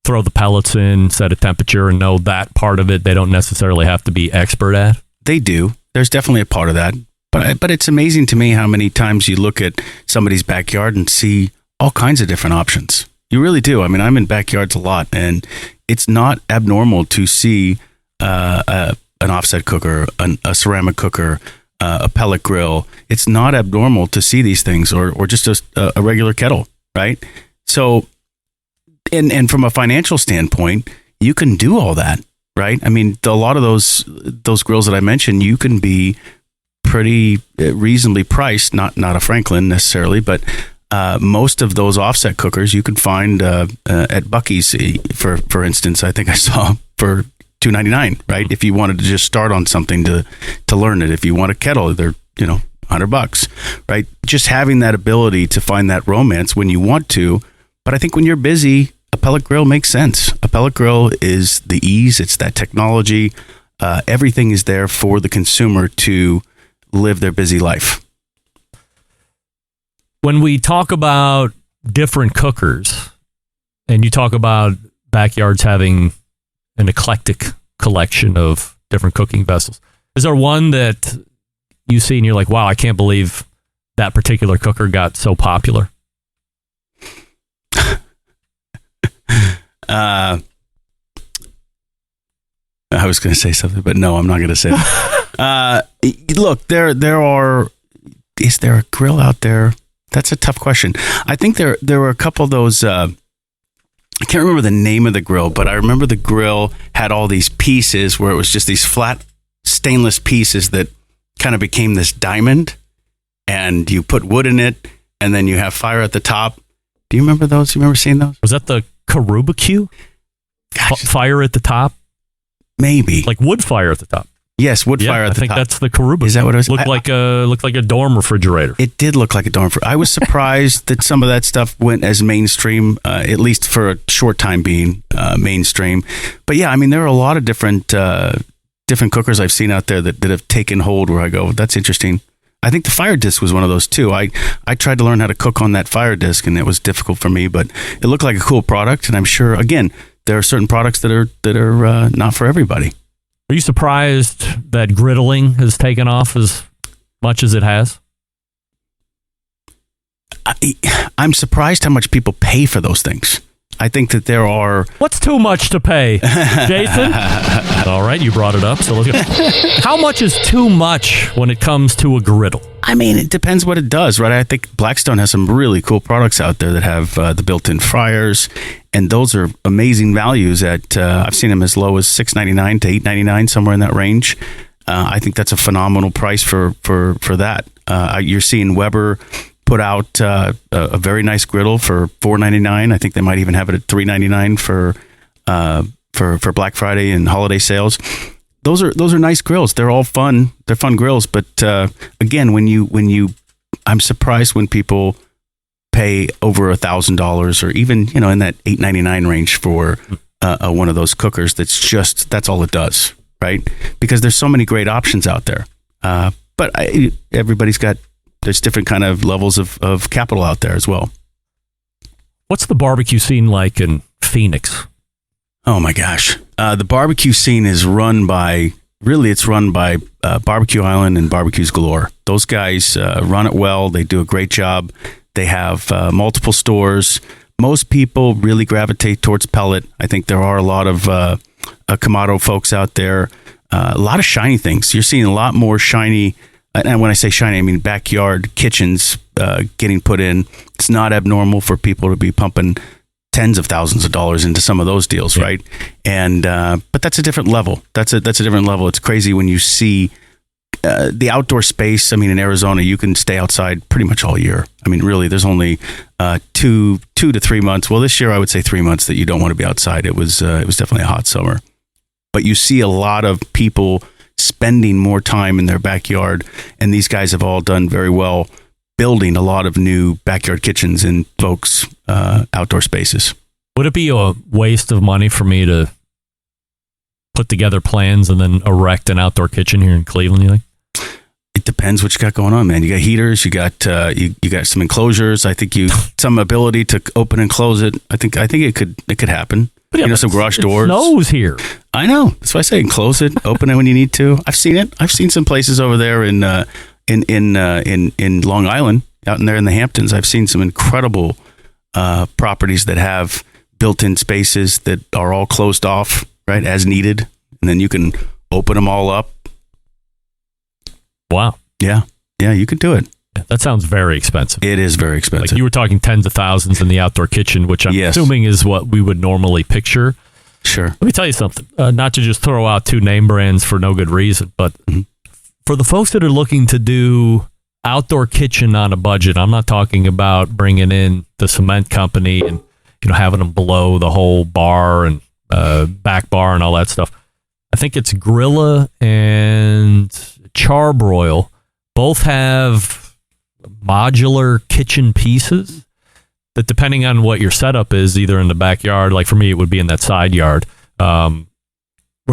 throw the pellets in, set a temperature, and know that part of it they don't necessarily have to be expert at? They do. There's definitely a part of that, but it's amazing to me how many times you look at somebody's backyard and see all kinds of different options. You really do. I mean, I'm in backyards a lot, and it's not abnormal to see an offset cooker, a ceramic cooker, a pellet grill. It's not abnormal to see these things, or just a regular kettle, right? So, and from a financial standpoint, you can do all that, right? I mean, a lot of those grills that I mentioned, you can be pretty reasonably priced, not a Franklin necessarily, but most of those offset cookers you can find at Buc-ee's, for instance. I think I saw for $2.99, right? If you wanted to just start on something to learn it. If you want a kettle, they're $100, right? Just having that ability to find that romance when you want to. But I think when you're busy, a pellet grill makes sense. A pellet grill is the ease. It's that technology. Everything is there for the consumer to live their busy life. When we talk about different cookers, and you talk about backyards having an eclectic collection of different cooking vessels, is there one that you see and you're like, wow, I can't believe that particular cooker got so popular? I was going to say something, but no, I'm not going to say that. Look, there are. Is there a grill out there? That's a tough question. I think there were a couple of those. I can't remember the name of the grill, but I remember the grill had all these pieces where it was just these flat stainless pieces that kind of became this diamond, and you put wood in it, and then you have fire at the top. Do you remember those? You remember seeing those? Was that the Karubacue? Fire at the top? Maybe. like wood fire at the top. Yes, wood fire at the I think top. that's the Karuba. Is that what it was? Looked like a dorm refrigerator. It did look like a dorm. I was surprised that some of that stuff went as mainstream, at least for a short time being mainstream. But yeah, I mean, there are a lot of different cookers I've seen out there that have taken hold where I go, that's interesting. I think the fire disc was one of those too. I tried to learn how to cook on that fire disc, and it was difficult for me, but it looked like a cool product. And I'm sure, again, there are certain products that are not for everybody. Are you surprised that griddling has taken off as much as it has? I'm surprised how much people pay for those things. I think that there are... What's too much to pay, Jason? All right, you brought it up, so let's go. How much is too much when it comes to a griddle? I mean, it depends what it does, right? I think Blackstone has some really cool products out there that have the built-in fryers, and those are amazing values at, I've seen them as low as $6.99 to $8.99, somewhere in that range. I think that's a phenomenal price for that. You're seeing Weber put out a very nice griddle for $4.99. I think they might even have it at $3.99 for Black Friday and holiday sales. Those are nice grills. They're all fun. They're fun grills. But again, I'm surprised when people pay over $1,000 or even in that $8.99 range for one of those cookers. That's all it does, right? Because there's so many great options out there. But there's different kind of levels of capital out there as well. What's the barbecue scene like in Phoenix? Oh my gosh. The barbecue scene is run by Barbecue Island and Barbecues Galore. Those guys run it well. They do a great job. They have multiple stores. Most people really gravitate towards pellet. I think there are a lot of Kamado folks out there. A lot of shiny things. You're seeing a lot more shiny, and when I say shiny, I mean backyard kitchens getting put in. It's not abnormal for people to be pumping tens of thousands of dollars into some of those deals, right? And but that's a different level. That's a different level. It's crazy when you see the outdoor space. I mean, in Arizona, you can stay outside pretty much all year. I mean, really, there's only 2 to 3 months. Well, this year I would say 3 months that you don't want to be outside. It was definitely a hot summer, but you see a lot of people spending more time in their backyard, and these guys have all done very well building a lot of new backyard kitchens in folks' outdoor spaces. Would it be a waste of money for me to put together plans and then erect an outdoor kitchen here in Cleveland, you think? It depends what you got going on, man. You got heaters, you got you got some enclosures. I think some ability to open and close it. I think it could happen. Yeah, some garage doors. It snows here. I know. That's why I say close it, open it when you need to. I've seen it. I've seen some places over there in Long Island, out in there in the Hamptons. I've seen some incredible properties that have built-in spaces that are all closed off, right, as needed, and then you can open them all up. Wow. Yeah, you could do it. That sounds very expensive. It is very expensive. Like you were talking tens of thousands in the outdoor kitchen, which I'm assuming is what we would normally picture. Sure. Let me tell you something. Not to just throw out two name brands for no good reason, but for the folks that are looking to do outdoor kitchen on a budget, I'm not talking about bringing in the cement company and having them below the whole bar and back bar and all that stuff. I think it's Grilla and Charbroil. Both have modular kitchen pieces that, depending on what your setup is, either in the backyard, like for me, it would be in that side yard, where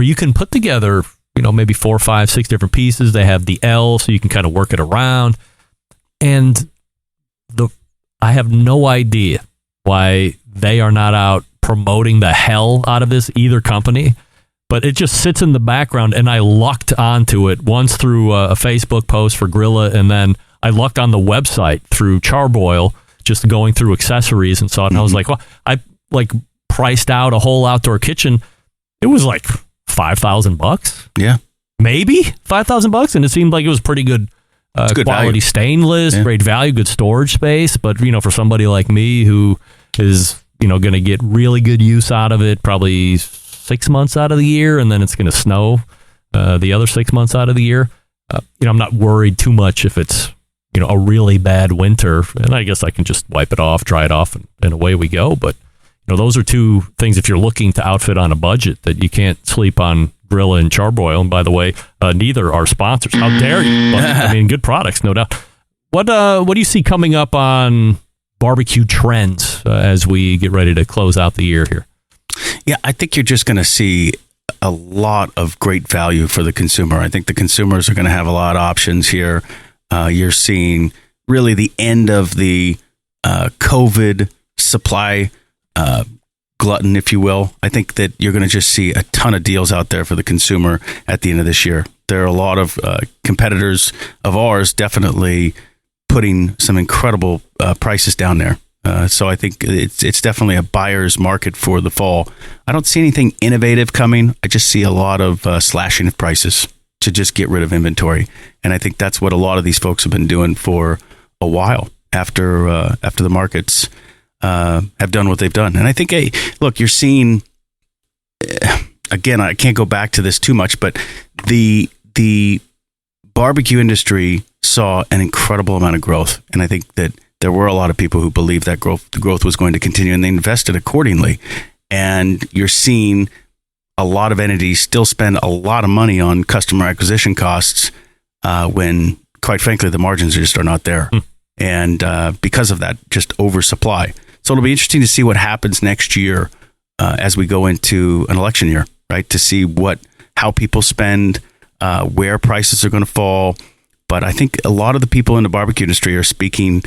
you can put together, maybe 4, 5, 6 different pieces. They have the L, so you can kind of work it around. And I have no idea why they are not out promoting the hell out of this, either company, but it just sits in the background, and I lucked onto it once through a Facebook post for Grilla, and then I lucked on the website through Charbroil, just going through accessories and saw it, and I was like, well, I priced out a whole outdoor kitchen. It was like $5,000. Yeah, maybe $5,000, and it seemed like it was pretty good, good quality value. Stainless, great value, good storage space. But for somebody like me who is going to get really good use out of it, probably 6 months out of the year, and then it's going to snow the other 6 months out of the year. I'm not worried too much if it's a really bad winter, and I guess I can just wipe it off, dry it off, and away we go. But those are two things, if you're looking to outfit on a budget, that you can't sleep on Grill and Charbroil. And by the way, neither are sponsors. How dare you? But, I mean, good products, no doubt. What do you see coming up on barbecue trends as we get ready to close out the year here? Yeah, I think you're just going to see a lot of great value for the consumer. I think the consumers are going to have a lot of options here. You're seeing really the end of the COVID supply glutton, if you will. I think that you're going to just see a ton of deals out there for the consumer at the end of this year. There are a lot of competitors of ours definitely putting some incredible prices down there. So I think it's definitely a buyer's market for the fall. I don't see anything innovative coming. I just see a lot of slashing of prices to just get rid of inventory. And I think that's what a lot of these folks have been doing for a while after the markets have done what they've done. And I think, look, you're seeing, again, I can't go back to this too much, but the barbecue industry saw an incredible amount of growth. And I think that there were a lot of people who believed that growth was going to continue, and they invested accordingly. And you're seeing a lot of entities still spend a lot of money on customer acquisition costs when, quite frankly, the margins just are not there. And because of that, just oversupply. So it'll be interesting to see what happens next year as we go into an election year, right? To see how people spend, where prices are going to fall. But I think a lot of the people in the barbecue industry are speaking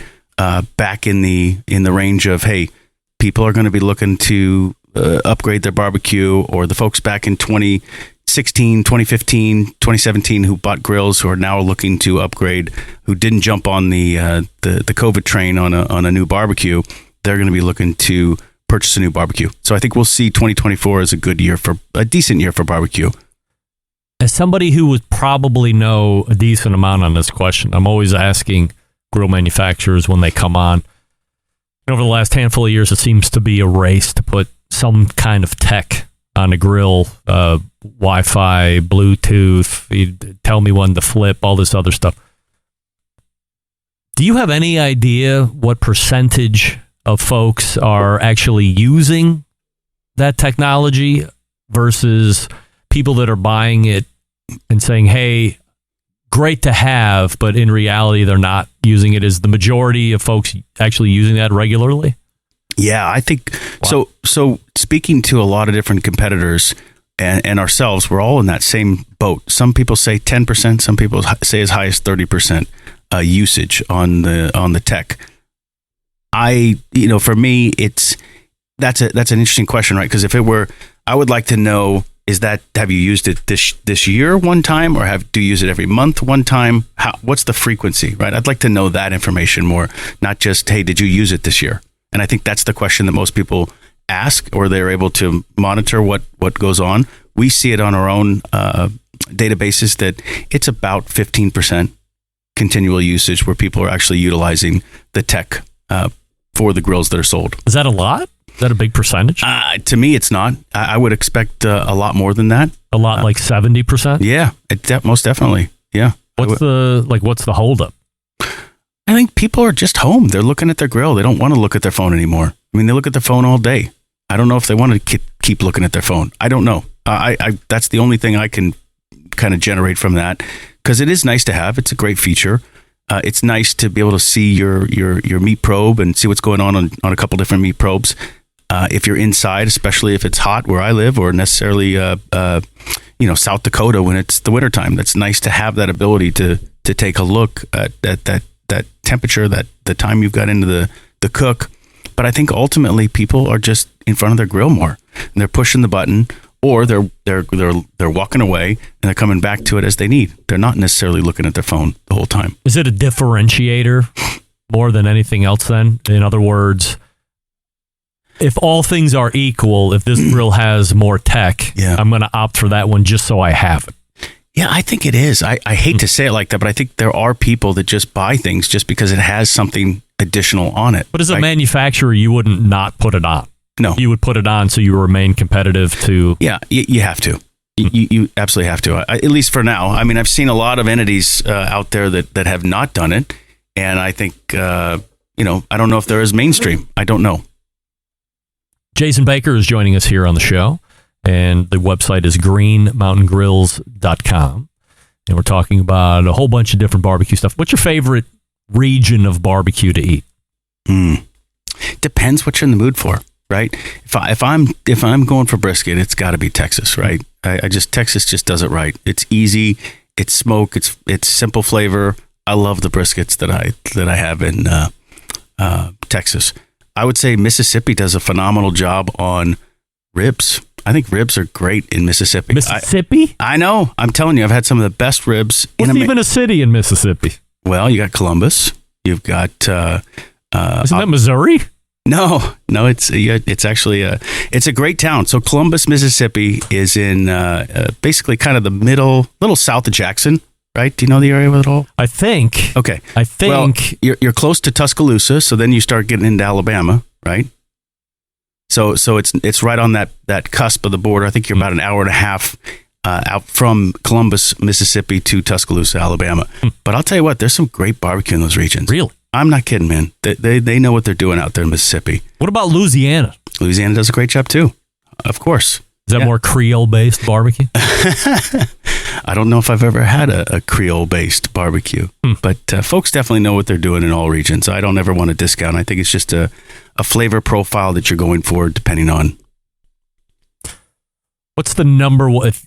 back in the range of, hey, people are going to be looking to upgrade their barbecue, or the folks back in 2016, 2015, 2017 who bought grills who are now looking to upgrade, who didn't jump on the COVID train on a new barbecue. They're going to be looking to purchase a new barbecue. So I think we'll see 2024 as a decent year for barbecue. As somebody who would probably know a decent amount on this question, I'm always asking grill manufacturers when they come on. And over the last handful of years, it seems to be a race to put some kind of tech on a grill, Wi-Fi, Bluetooth, tell me when to flip, all this other stuff. Do you have any idea what percentage of folks are actually using that technology versus people that are buying it and saying, hey, great to have, but in reality, they're not using it? Is the majority of folks actually using that regularly? Yeah, I think so. So speaking to a lot of different competitors and ourselves, we're all in that same boat. Some people say 10%, some people say as high as 30% usage on the tech. For me, that's an interesting question, right? Because if it were, I would like to know, have you used it this year one time, or do you use it every month one time? What's the frequency, right? I'd like to know that information more, not just, hey, did you use it this year? And I think that's the question that most people ask, or they're able to monitor what goes on. We see it on our own databases that it's about 15% continual usage where people are actually utilizing the tech for the grills that are sold. Is that a lot? Is that a big percentage? To me, it's not. I would expect a lot more than that. A lot, like 70%? Yeah, most definitely. Yeah. What's the holdup? I think people are just home. They're looking at their grill. They don't want to look at their phone anymore. I mean, they look at their phone all day. I don't know if they want to keep looking at their phone. I don't know. That's the only thing I can kind of generate from that, because it is nice to have. It's a great feature. It's nice to be able to see your meat probe and see what's going on a couple different meat probes. If you're inside, especially if it's hot where I live, or necessarily South Dakota when it's the wintertime, that's nice to have that ability to take a look at that temperature, that the time you've got into the cook. But I think ultimately people are just in front of their grill more, and they're pushing the button, or they're walking away and they're coming back to it as they need. They're not necessarily looking at their phone the whole time. Is it a differentiator more than anything else then? In other words, if all things are equal, if this grill has more tech, I'm going to opt for that one just so I have it. Yeah, I think it is. I hate to say it like that, but I think there are people that just buy things just because it has something additional on it. But as a manufacturer, you wouldn't not put it on. No. You would put it on so you remain competitive to... Yeah, you have to. You absolutely have to, at least for now. I mean, I've seen a lot of entities out there that have not done it, and I think, I don't know if they're as mainstream. I don't know. Jason Baker is joining us here on the show. and the website is greenmountaingrills.com. And we're talking about a whole bunch of different barbecue stuff. What's your favorite region of barbecue to eat? Depends what you're in the mood for, right? If I'm going for brisket, it's got to be Texas, right? Texas just does it right. It's easy, it's smoke, it's simple flavor. I love the briskets that I have in Texas. I would say Mississippi does a phenomenal job on ribs. I think ribs are great in Mississippi. Mississippi? I know. I'm telling you, I've had some of the best ribs. What's even a city in Mississippi? Well, you got Columbus. You've got... Isn't that Missouri? No. It's actually it's a great town. So Columbus, Mississippi is in basically kind of the middle, little south of Jackson, right? Do you know the area at all? I think. Okay. Well, you're close to Tuscaloosa, so then you start getting into Alabama, right? So it's right on that cusp of the border. I think you're about an hour and a half out from Columbus, Mississippi to Tuscaloosa, Alabama. But I'll tell you what, there's some great barbecue in those regions. Really? I'm not kidding, man. They know what they're doing out there in Mississippi. What about Louisiana? Louisiana does a great job too. Of course. Is that more Creole-based barbecue? I don't know if I've ever had a Creole-based barbecue, but folks definitely know what they're doing in all regions. I don't ever want to discount. I think it's just a flavor profile that you're going for, depending on. What's the number? If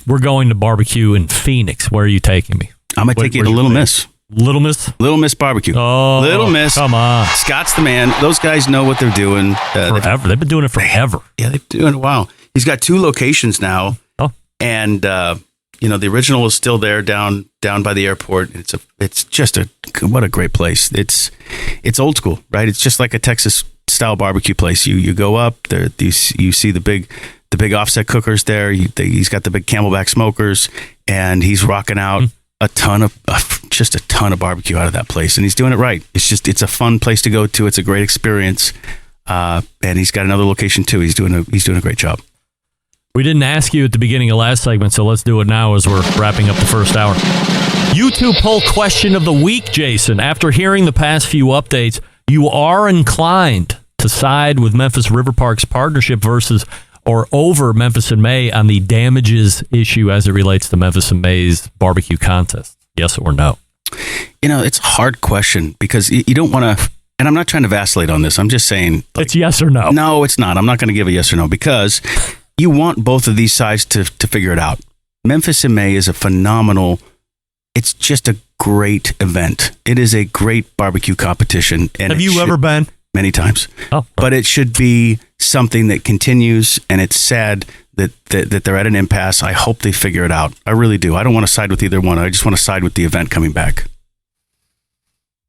we're going to barbecue in Phoenix, where are you taking me? I'm going to take you to Little Miss. Little Miss? Little Miss Barbecue. Oh, Little Miss. Come on. Scott's the man. Those guys know what they're doing. Forever. They've been doing it forever. Yeah, they've been doing it. Wow. He's got 2 locations now. Oh. And, the original is still there down by the airport. It's just what a great place. It's old school, right? It's just like a Texas style barbecue place. You go up there, you see the big offset cookers there. He's got the big Camelback smokers, and he's rocking out a ton of barbecue out of that place, and he's doing it right. It's a fun place to go to. It's a great experience, and he's got another location too. He's doing a great job. We didn't ask you at the beginning of last segment, so let's do it now as we're wrapping up the first hour. YouTube poll question of the week, Jason. After hearing the past few updates, you are inclined to side with Memphis River Park's partnership versus or over Memphis in May on the damages issue as it relates to Memphis in May's barbecue contest? Yes or no? It's a hard question because you don't want to, and I'm not trying to vacillate on this. I'm just saying. It's yes or no. No, it's not. I'm not going to give a yes or no because you want both of these sides to figure it out. Memphis in May is a phenomenal, it's just a great event. It is a great barbecue competition. And have you ever been? Many times. Oh, but it should be something that continues, and it's sad that they're at an impasse. I hope they figure it out. I really do. I don't want to side with either one. I just want to side with the event coming back.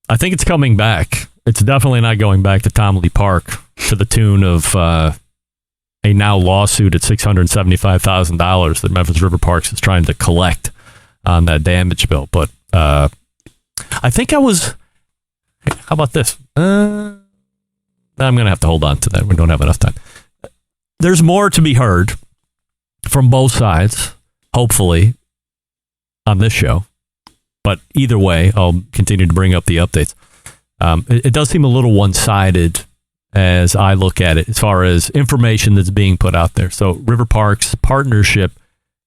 I think it's coming back. It's definitely not going back to Tom Lee Park to the tune of a now lawsuit at $675,000 that Memphis River Parks is trying to collect on that damage bill. But I think how about this? I'm going to have to hold on to that. We don't have enough time. There's more to be heard from both sides, hopefully, on this show. But either way, I'll continue to bring up the updates. It does seem a little one-sided as I look at it, as far as information that's being put out there. So River Parks partnership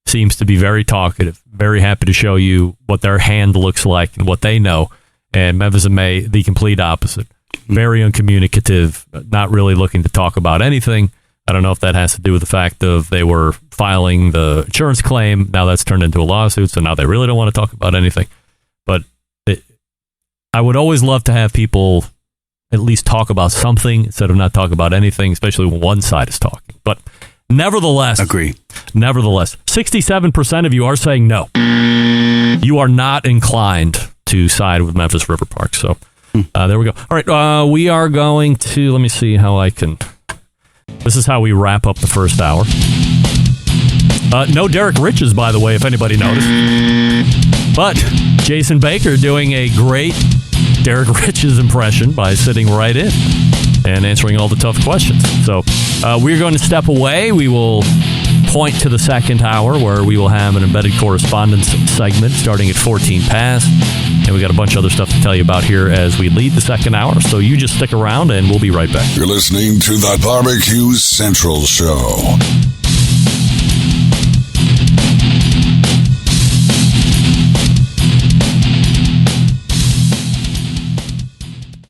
seems to be very talkative, very happy to show you what their hand looks like and what they know. And Memphis in May, the complete opposite. Very uncommunicative, not really looking to talk about anything. I don't know if that has to do with the fact of they were filing the insurance claim. Now that's turned into a lawsuit, so now they really don't want to talk about anything. But I would always love to have people at least talk about something instead of not talk about anything, especially when one side is talking. But nevertheless, agree. Nevertheless, 67% of you are saying no. You are not inclined to side with Memphis River Park. So there we go. All right, we are going to, let me see how I can, this is how we wrap up the first hour. No Derek Riches, by the way, if anybody noticed. But Jason Baker doing a great Derek Riches impression by sitting right in and answering all the tough questions. So we're going to step away. We will point to the second hour where we will have an embedded correspondence segment starting at 14 past. And we got a bunch of other stuff to tell you about here as we lead the second hour. So you just stick around and we'll be right back. You're listening to the Barbecue Central Show.